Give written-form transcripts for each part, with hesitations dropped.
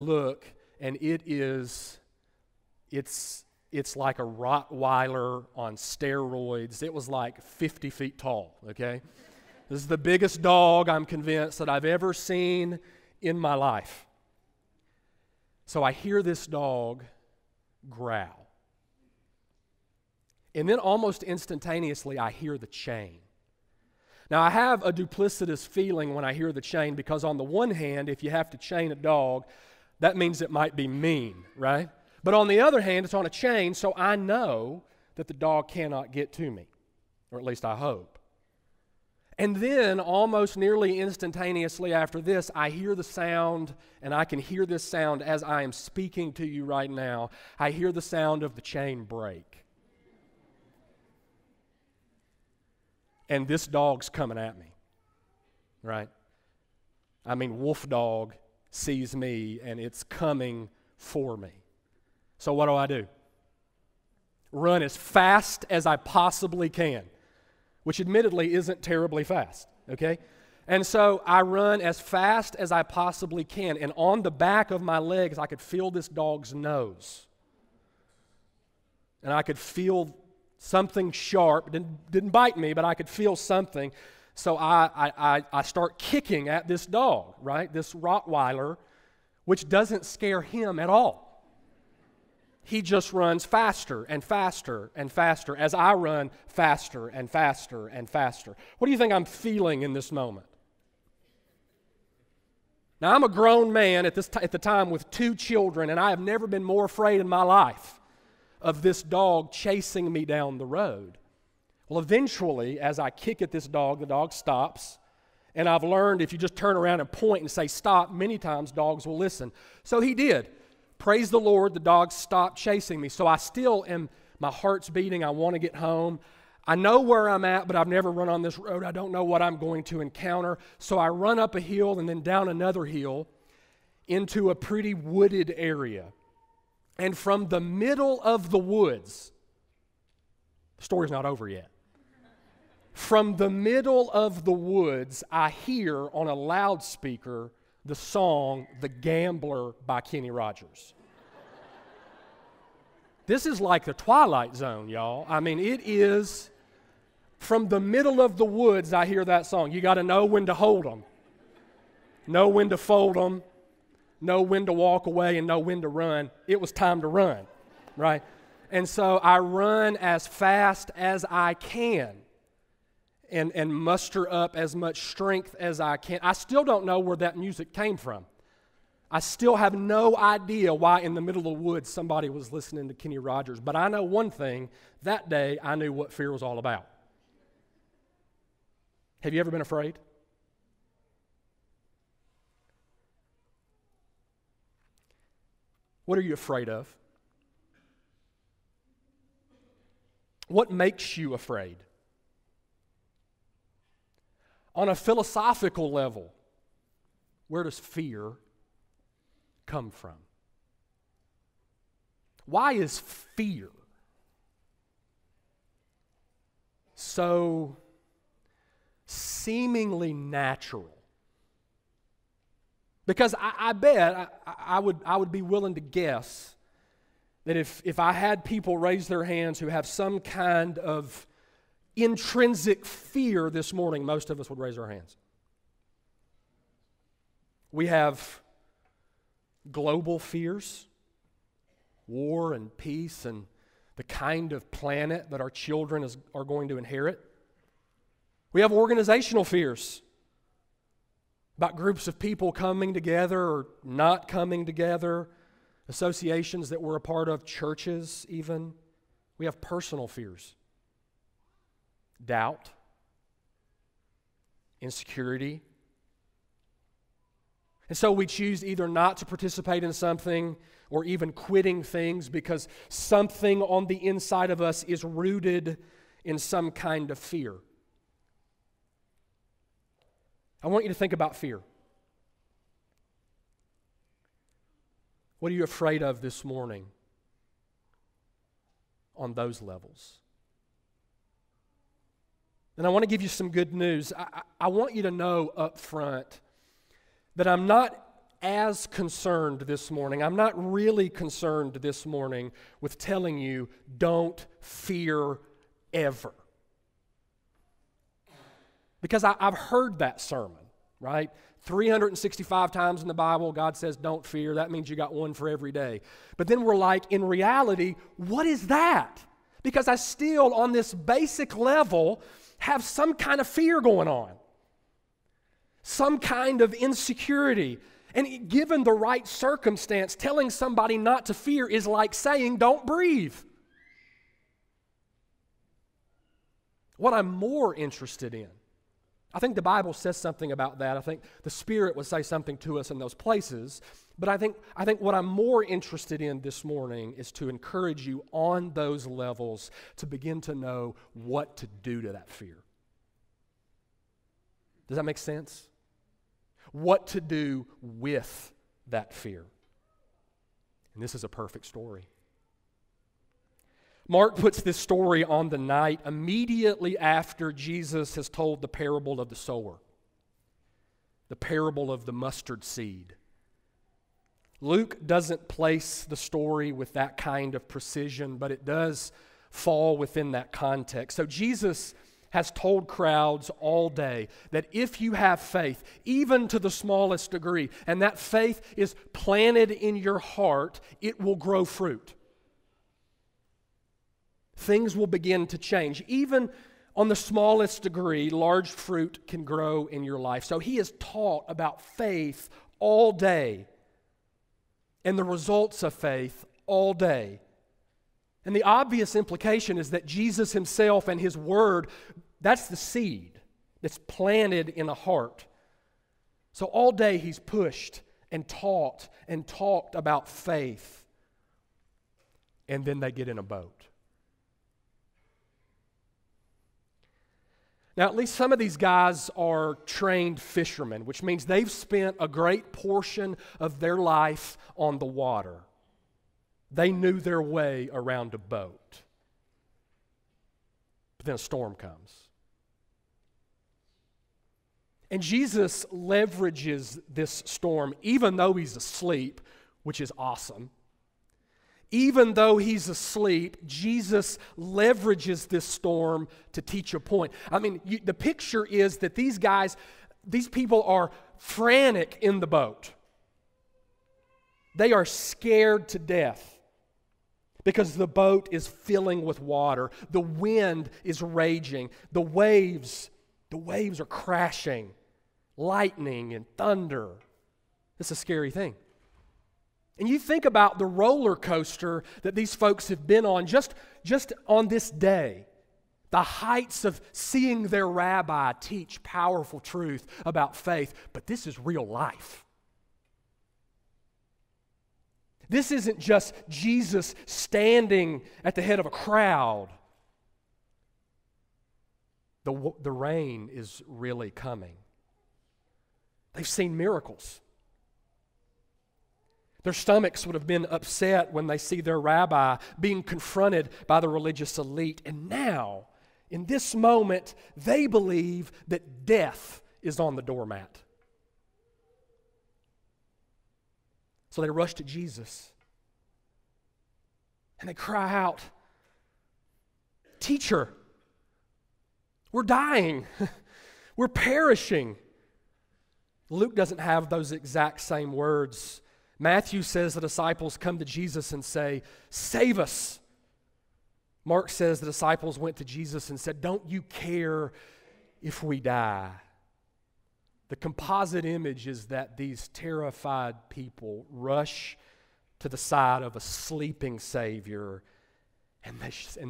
look, and it's like a Rottweiler on steroids. It was like 50 feet tall, okay? This is the biggest dog, I'm convinced, that I've ever seen in my life. So I hear this dog growl. And then almost instantaneously, I hear the chain. Now, I have a duplicitous feeling when I hear the chain because on the one hand, if you have to chain a dog, that means it might be mean, right? But on the other hand, it's on a chain, so I know that the dog cannot get to me, or at least I hope. And then, almost nearly instantaneously after this, I hear the sound, and I can hear this sound as I am speaking to you right now. I hear the sound of the chain break. And this dog's coming at me, right? I mean, wolf dog sees me, and it's coming for me. So what do? Run as fast as I possibly can, which admittedly isn't terribly fast, okay? And so I run as fast as I possibly can, and on the back of my legs, I could feel this dog's nose. And I could feel something sharp. Didn't bite me, but I could feel something. So I start kicking at this dog, right? This Rottweiler, which doesn't scare him at all. He just runs faster and faster and faster as I run faster and faster and faster. What do you think I'm feeling in this moment? Now, I'm a grown man at the time with 2 children, and I have never been more afraid in my life of this dog chasing me down the road. Well, eventually, as I kick at this dog, the dog stops. And I've learned if you just turn around and point and say stop, many times dogs will listen. So he did. Praise the Lord, the dog stopped chasing me. So I still am, my heart's beating. I want to get home. I know where I'm at, but I've never run on this road. I don't know what I'm going to encounter. So I run up a hill and then down another hill into a pretty wooded area. And from the middle of the woods, the story's not over yet. From the middle of the woods, I hear on a loudspeaker the song "The Gambler" by Kenny Rogers. This is like the Twilight Zone, y'all. I mean, it is from the middle of the woods, I hear that song. You got to know when to hold them, know when to fold them, know when to walk away, and know when to run. It was time to run, right? And so I run as fast as I can and muster up as much strength as I can. I still don't know where that music came from. I still have no idea why in the middle of the woods somebody was listening to Kenny Rogers. But I know one thing. That day, I knew what fear was all about. Have you ever been afraid? What are you afraid of? What makes you afraid? On a philosophical level, where does fear come from? Why is fear so seemingly natural? Because I bet I would be willing to guess that if I had people raise their hands who have some kind of intrinsic fear this morning, most of us would raise our hands. We have global fears, war and peace, and the kind of planet that our children are going to inherit. We have organizational fears about groups of people coming together or not coming together, associations that we're a part of, churches even. We have personal fears, doubt, insecurity. And so we choose either not to participate in something or even quitting things because something on the inside of us is rooted in some kind of fear. I want you to think about fear. What are you afraid of this morning on those levels? And I want to give you some good news. I want you to know up front that I'm not as concerned this morning. I'm not really concerned this morning with telling you, don't fear ever. Because I've heard that sermon, right? 365 times in the Bible, God says, don't fear. That means you got one for every day. But then we're like, in reality, what is that? Because I still, on this basic level, have some kind of fear going on. Some kind of insecurity. And given the right circumstance, telling somebody not to fear is like saying, don't breathe. What I'm more interested in, I think the Bible says something about that. I think the Spirit would say something to us in those places. But I think what I'm more interested in this morning is to encourage you on those levels to begin to know what to do to that fear. Does that make sense? What to do with that fear. And this is a perfect story. Mark puts this story on the night immediately after Jesus has told the parable of the sower, the parable of the mustard seed. Luke doesn't place the story with that kind of precision, but it does fall within that context. So Jesus has told crowds all day that if you have faith, even to the smallest degree, and that faith is planted in your heart, it will grow fruit. Things will begin to change. Even on the smallest degree, large fruit can grow in your life. So he has taught about faith all day and the results of faith all day. And the obvious implication is that Jesus himself and his word, that's the seed that's planted in a heart. So all day he's pushed and talked about faith. And then they get in a boat. Now, at least some of these guys are trained fishermen, which means they've spent a great portion of their life on the water. They knew their way around a boat. But then a storm comes. And Jesus leverages this storm, even though he's asleep, which is awesome. Even though he's asleep, Jesus leverages this storm to teach a point. I mean, the picture is that these people are frantic in the boat. They are scared to death because the boat is filling with water. The wind is raging. The waves are crashing. Lightning and thunder. It's a scary thing. And you think about the roller coaster that these folks have been on just on this day. The heights of seeing their rabbi teach powerful truth about faith. But this is real life. This isn't just Jesus standing at the head of a crowd. The rain is really coming. They've seen miracles. Their stomachs would have been upset when they see their rabbi being confronted by the religious elite. And now, in this moment, they believe that death is on the doormat. So they rush to Jesus. And they cry out, "Teacher, we're dying. We're perishing." Luke doesn't have those exact same words. Matthew says the disciples come to Jesus and say, "Save us." Mark says the disciples went to Jesus and said, "Don't you care if we die?" The composite image is that these terrified people rush to the side of a sleeping Savior and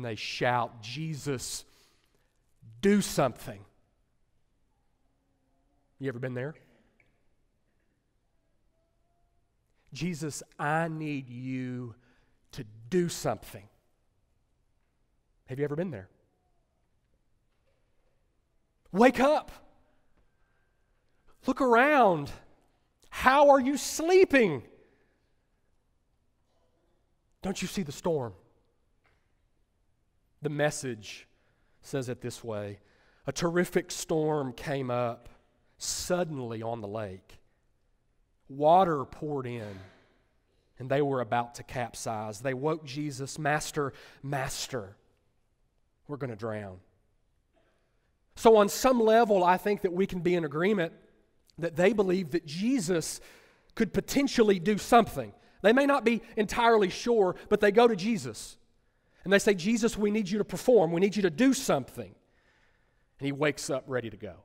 they shout, "Jesus, do something." You ever been there? Jesus, I need you to do something. Have you ever been there? Wake up. Look around. How are you sleeping? Don't you see the storm? The Message says it this way: a terrific storm came up suddenly on the lake. Water poured in, and they were about to capsize. They woke Jesus, Master, Master, we're going to drown. So on some level, I think that we can be in agreement that they believe that Jesus could potentially do something. They may not be entirely sure, but they go to Jesus. And they say, Jesus, we need you to perform. We need you to do something. And he wakes up ready to go.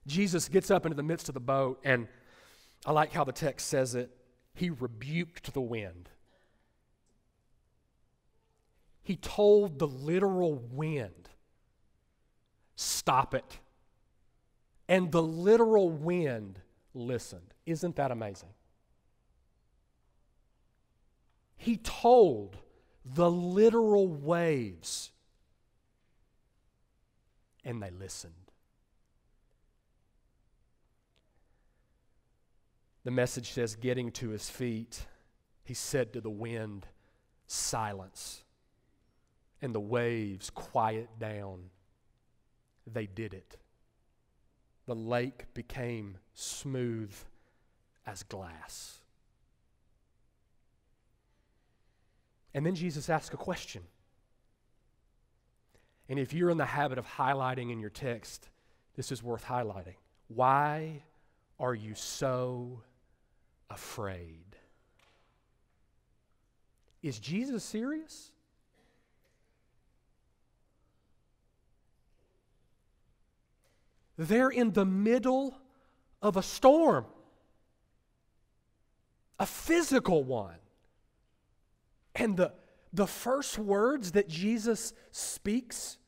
Jesus gets up into the midst of the boat, and I like how the text says it. He rebuked the wind. He told the literal wind, stop it. And the literal wind listened. Isn't that amazing? He told the literal waves, and they listened. The message says, getting to his feet, he said to the wind, silence. And the waves quiet down. They did it. The lake became smooth as glass. And then Jesus asked a question. And if you're in the habit of highlighting in your text, this is worth highlighting. Why are you so afraid? Is Jesus serious? They're in the middle of a storm, a physical one. And the first words that Jesus speaks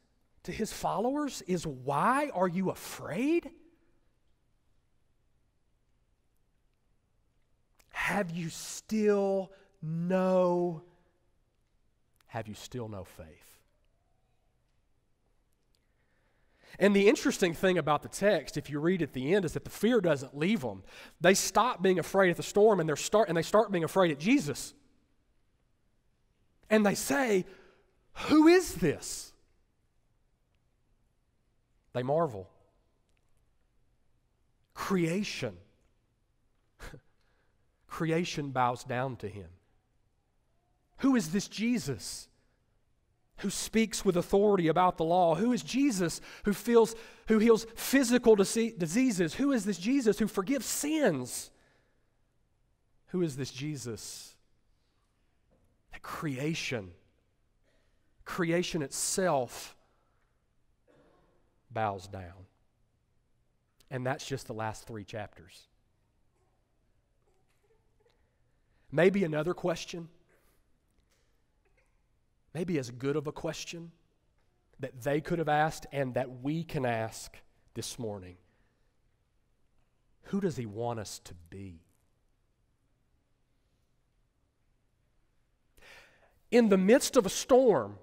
to his followers is, why are you afraid? Have you still no faith? And the interesting thing about the text, if you read at the end, is that the fear doesn't leave them. They stop being afraid at the storm, and they start being afraid at Jesus. And they say, who is this? They marvel. Creation bows down to him. Who is this Jesus who speaks with authority about the law? Who is Jesus who heals physical diseases? Who is this Jesus who forgives sins? Who is this Jesus that creation itself bows down? And that's just the last 3 chapters. Maybe another question, maybe as good of a question that they could have asked and that we can ask this morning. Who does he want us to be? In the midst of a storm,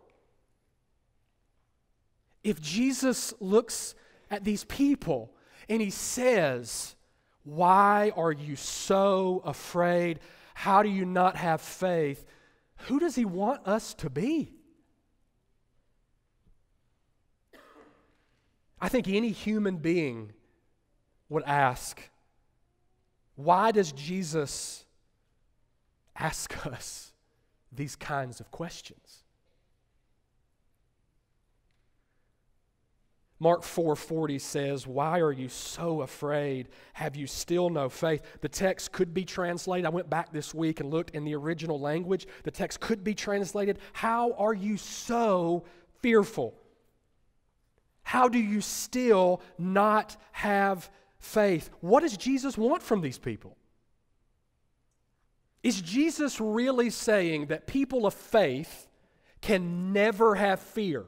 if Jesus looks at these people and he says, why are you so afraid? How do you not have faith? Who does he want us to be? I think any human being would ask, why does Jesus ask us these kinds of questions? Mark 4:40 says, why are you so afraid? Have you still no faith? The text could be translated. I went back this week and looked in the original language. The text could be translated, how are you so fearful? How do you still not have faith? What does Jesus want from these people? Is Jesus really saying that people of faith can never have fear?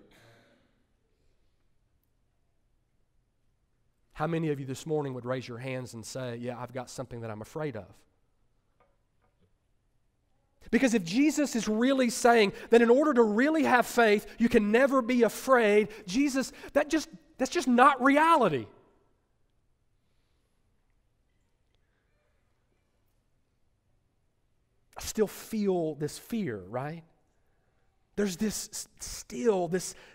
How many of you this morning would raise your hands and say, yeah, I've got something that I'm afraid of? Because if Jesus is really saying that in order to really have faith, you can never be afraid, Jesus, that's just not reality. I still feel this fear, right? There's this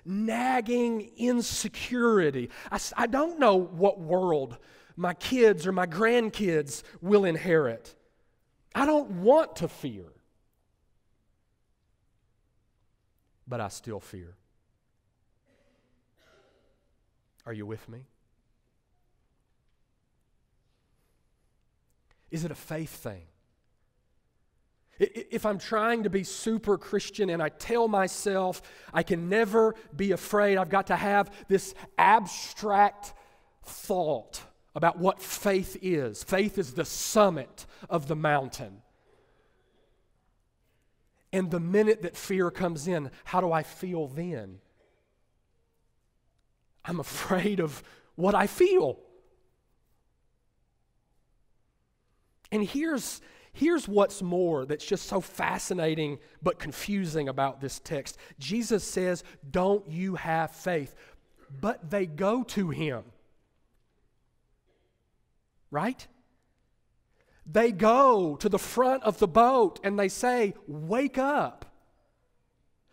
nagging insecurity. I don't know what world my kids or my grandkids will inherit. I don't want to fear, but I still fear. Are you with me? Is it a faith thing? If I'm trying to be super Christian and I tell myself I can never be afraid, I've got to have this abstract thought about what faith is. Faith is the summit of the mountain. And the minute that fear comes in, how do I feel then? I'm afraid of what I feel. And here's what's more that's just so fascinating but confusing about this text. Jesus says, don't you have faith? But they go to him. Right? They go to the front of the boat and they say, wake up.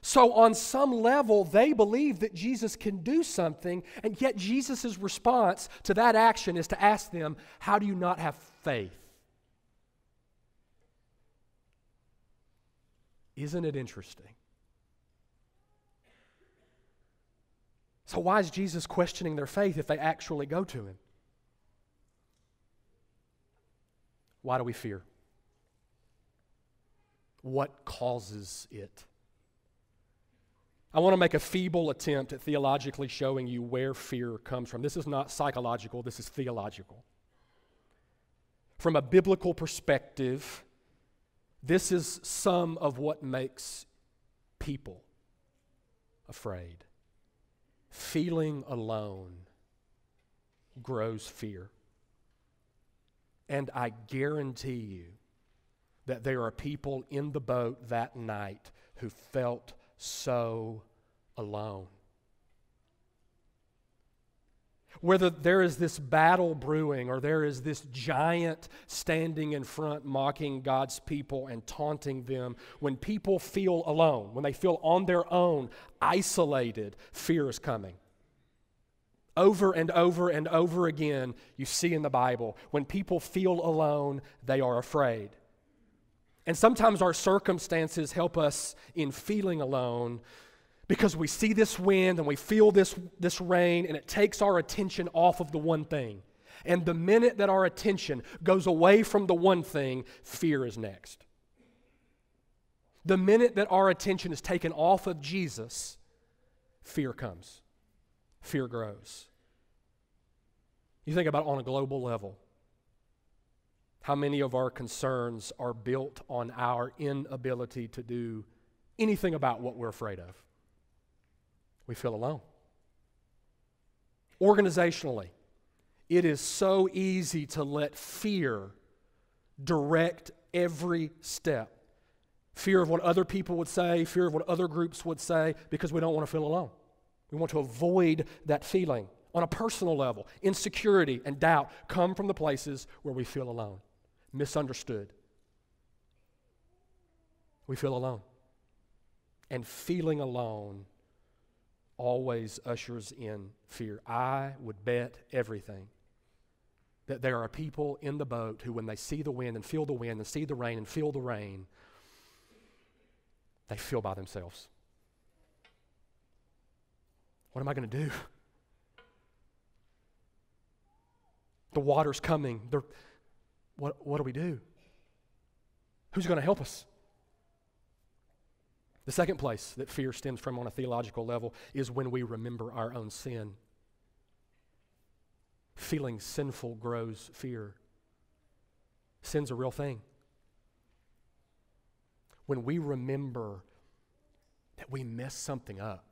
So on some level, they believe that Jesus can do something, and yet Jesus' response to that action is to ask them, how do you not have faith? Isn't it interesting? So why is Jesus questioning their faith if they actually go to him? Why do we fear? What causes it? I want to make a feeble attempt at theologically showing you where fear comes from. This is not psychological, this is theological. From a biblical perspective, this is some of what makes people afraid. Feeling alone grows fear. And I guarantee you that there are people in the boat that night who felt so alone. Whether there is this battle brewing or there is this giant standing in front mocking God's people and taunting them, when people feel alone, when they feel on their own, isolated, fear is coming. Over and over and over again, you see in the Bible, when people feel alone, they are afraid. And sometimes our circumstances help us in feeling alone because we see this wind and we feel this rain, and it takes our attention off of the one thing. And the minute that our attention goes away from the one thing, fear is next. The minute that our attention is taken off of Jesus, fear comes. Fear grows. You think about it on a global level. How many of our concerns are built on our inability to do anything about what we're afraid of? We feel alone. Organizationally, it is so easy to let fear direct every step. Fear of what other people would say, fear of what other groups would say, because we don't want to feel alone. We want to avoid that feeling. On a personal level, insecurity and doubt come from the places where we feel alone, misunderstood. We feel alone. And feeling alone always ushers in fear. I would bet everything that there are people in the boat who, when they see the wind and feel the wind and see the rain and feel the rain, they feel by themselves. What am I going to do? The water's coming. What do we do? Who's going to help us? The second place that fear stems from on a theological level is when we remember our own sin. Feeling sinful grows fear. Sin's a real thing. When we remember that we messed something up,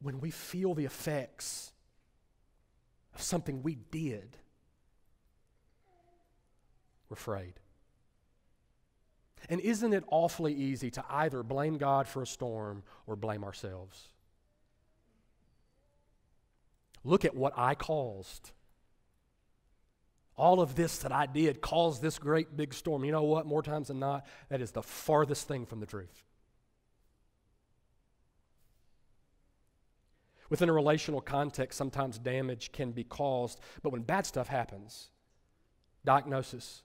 when we feel the effects of something we did, we're afraid. And isn't it awfully easy to either blame God for a storm or blame ourselves? Look at what I caused. All of this that I did caused this great big storm. You know what? More times than not, that is the farthest thing from the truth. Within a relational context, sometimes damage can be caused, but when bad stuff happens, diagnosis,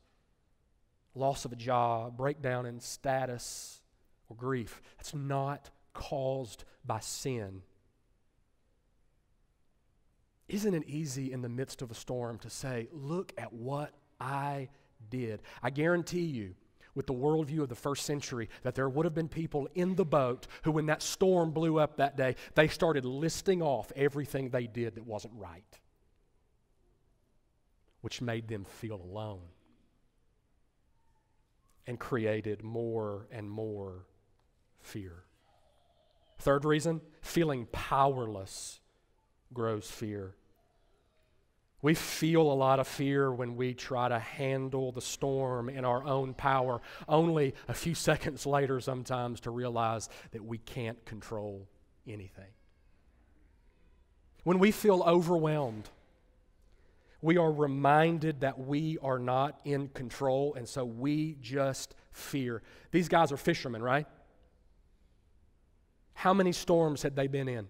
loss of a job, breakdown in status, or grief, it's not caused by sin. Isn't it easy in the midst of a storm to say, look at what I did? I guarantee you, with the worldview of the first century, that there would have been people in the boat who, when that storm blew up that day, they started listing off everything they did that wasn't right, which made them feel alone and created more and more fear. Third reason, feeling powerless grows fear. We feel a lot of fear when we try to handle the storm in our own power, only a few seconds later sometimes to realize that we can't control anything. When we feel overwhelmed, we are reminded that we are not in control, and so we just fear. These guys are fishermen, right? How many storms had they been in?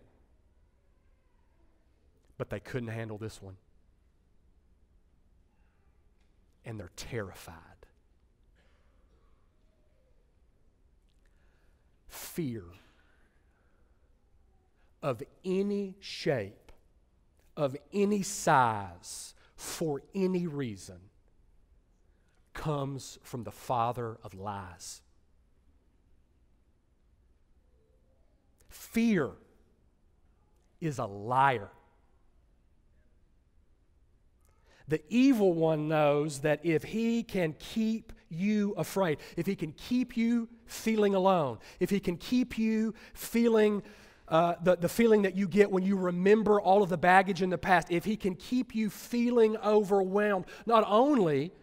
But they couldn't handle this one. And they're terrified. Fear of any shape, of any size, for any reason, comes from the father of lies. Fear is a liar. The evil one knows that if he can keep you afraid, if he can keep you feeling alone, if he can keep you feeling the feeling that you get when you remember all of the baggage in the past, if he can keep you feeling overwhelmed, not only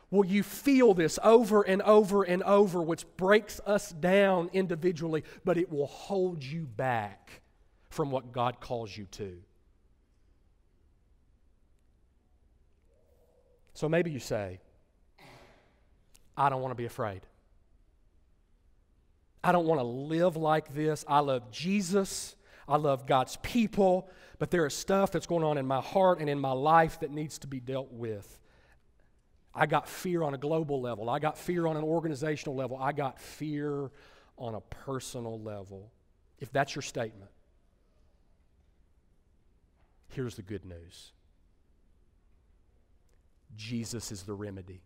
will you feel this over and over and over, which breaks us down individually, but it will hold you back from what God calls you to. So maybe you say, I don't want to be afraid. I don't want to live like this. I love Jesus. I love God's people. But there is stuff that's going on in my heart and in my life that needs to be dealt with. I got fear on a global level. I got fear on an organizational level. I got fear on a personal level. If that's your statement, here's the good news. Jesus is the remedy.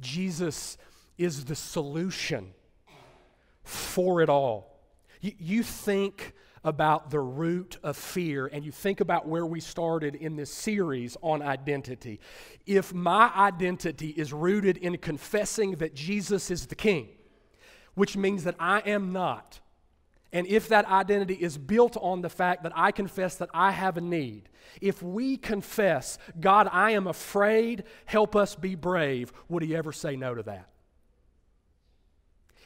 Jesus is the solution for it all. You think about the root of fear, and you think about where we started in this series on identity. If my identity is rooted in confessing that Jesus is the King, which means that I am not, and if that identity is built on the fact that I confess that I have a need, if we confess, God, I am afraid, help us be brave, would He ever say no to that?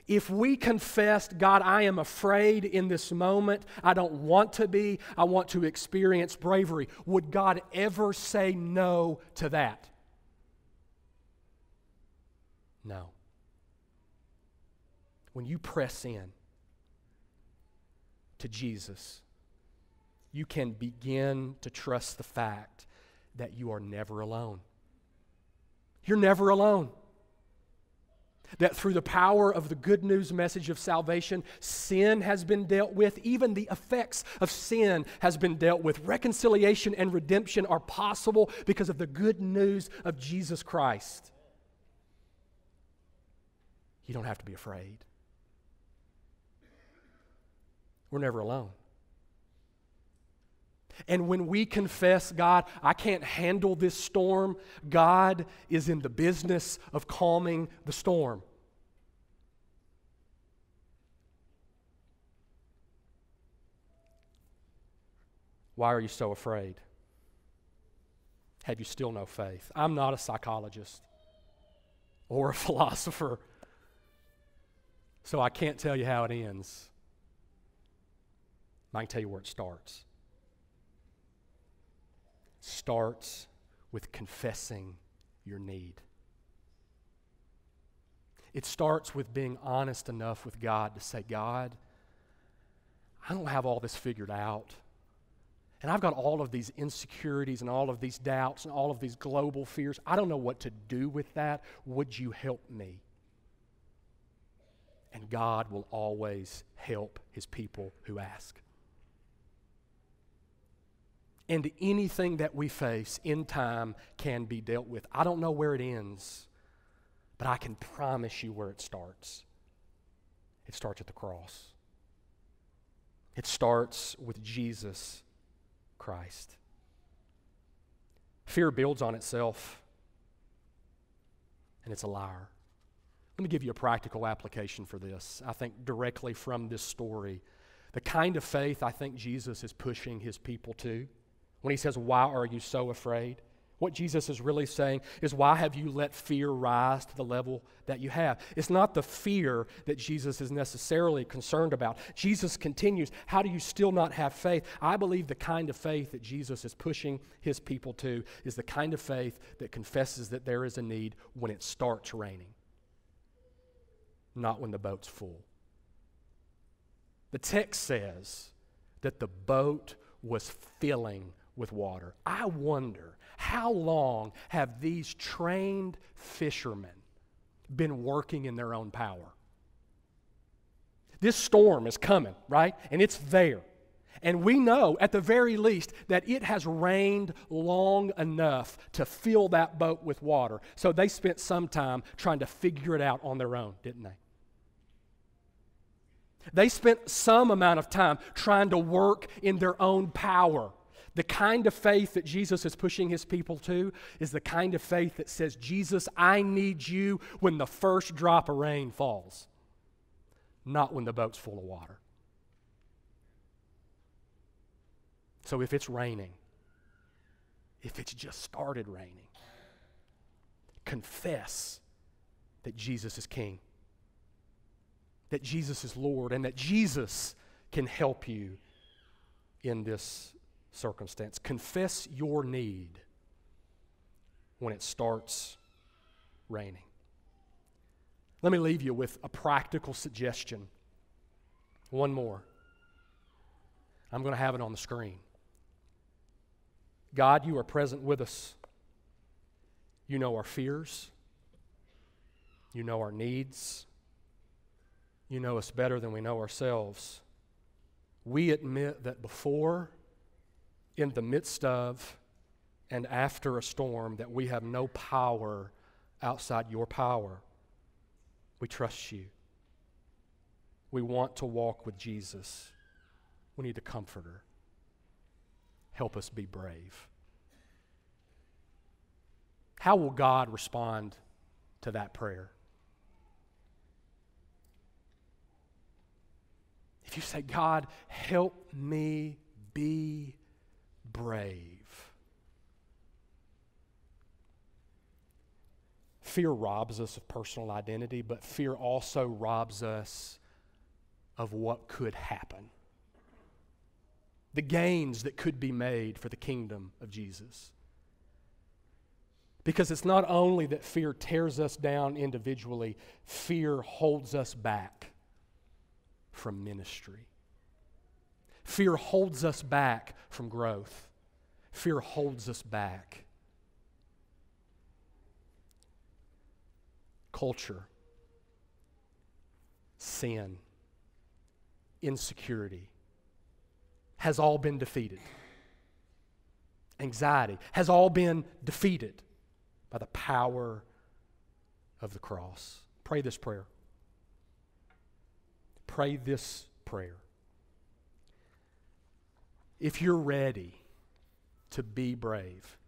If we confessed, God, I am afraid in this moment, I don't want to be, I want to experience bravery, would God ever say no to that? No. When you press in to Jesus, you can begin to trust the fact that you are never alone. You're never alone. That through the power of the good news message of salvation, sin has been dealt with. Even the effects of sin has been dealt with. Reconciliation and redemption are possible because of the good news of Jesus Christ. You don't have to be afraid. We're never alone. And when we confess, God, I can't handle this storm, God is in the business of calming the storm. Why are you so afraid? Have you still no faith? I'm not a psychologist or a philosopher, so I can't tell you how it ends. I can tell you where it starts. Starts with confessing your need. It starts with being honest enough with God to say, God, I don't have all this figured out. And I've got all of these insecurities and all of these doubts and all of these global fears. I don't know what to do with that. Would you help me? And God will always help his people who ask. And anything that we face in time can be dealt with. I don't know where it ends, but I can promise you where it starts. It starts at the cross. It starts with Jesus Christ. Fear builds on itself, and it's a liar. Let me give you a practical application for this. I think directly from this story, the kind of faith I think Jesus is pushing his people to. When he says, "Why are you so afraid?" What Jesus is really saying is, why have you let fear rise to the level that you have? It's not the fear that Jesus is necessarily concerned about. Jesus continues, how do you still not have faith? I believe the kind of faith that Jesus is pushing his people to is the kind of faith that confesses that there is a need when it starts raining, not when the boat's full. The text says that the boat was filling with water. I wonder, how long have these trained fishermen been working in their own power? This storm is coming, right? And it's there. And we know, at the very least, that it has rained long enough to fill that boat with water. So they spent some time trying to figure it out on their own, didn't they? They spent some amount of time trying to work in their own power. The kind of faith that Jesus is pushing his people to is the kind of faith that says, Jesus, I need you when the first drop of rain falls, not when the boat's full of water. So if it's raining, if it's just started raining, confess that Jesus is King, that Jesus is Lord, and that Jesus can help you in this circumstance. Confess your need when it starts raining. Let me leave you with a practical suggestion. One more. I'm going to have it on the screen. God, you are present with us. You know our fears. You know our needs. You know us better than we know ourselves. We admit that before, in the midst of, and after a storm, that we have no power outside your power. We trust you. We want to walk with Jesus. We need a comforter. Help us be brave. How will God respond to that prayer? If you say, God, help me be brave. Fear robs us of personal identity, but fear also robs us of what could happen. The gains that could be made for the kingdom of Jesus. Because it's not only that fear tears us down individually, fear holds us back from ministry. Fear holds us back from growth. Fear holds us back. Culture, sin, insecurity has all been defeated. Anxiety has all been defeated by the power of the cross. Pray this prayer. Pray this prayer. If you're ready to be brave,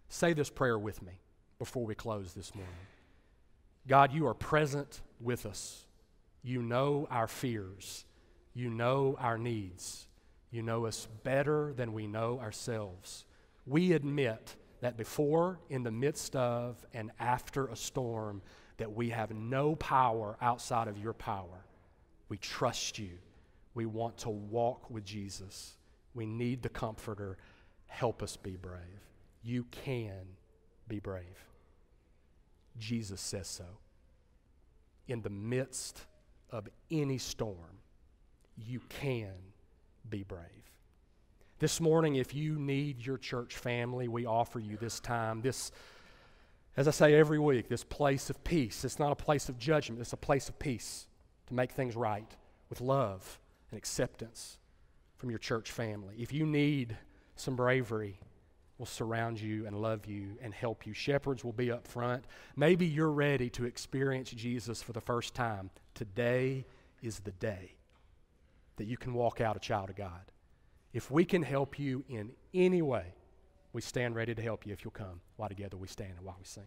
say this prayer with me before we close this morning. God, you are present with us. You know our fears. You know our needs. You know us better than we know ourselves. We admit that before, in the midst of, and after a storm, that we have no power outside of your power. We trust you. We want to walk with Jesus. We need the comforter. Help us be brave. You can be brave. Jesus says so. In the midst of any storm, you can be brave. This morning, if you need your church family, we offer you this time, this, as I say every week, this place of peace. It's not a place of judgment, it's a place of peace to make things right with love and acceptance from your church family. If you need some bravery, we'll surround you and love you and help you. Shepherds will be up front. Maybe you're ready to experience Jesus for the first time. Today is the day that you can walk out a child of God. If we can help you in any way, we stand ready to help you if you'll come while together we stand and while we sing.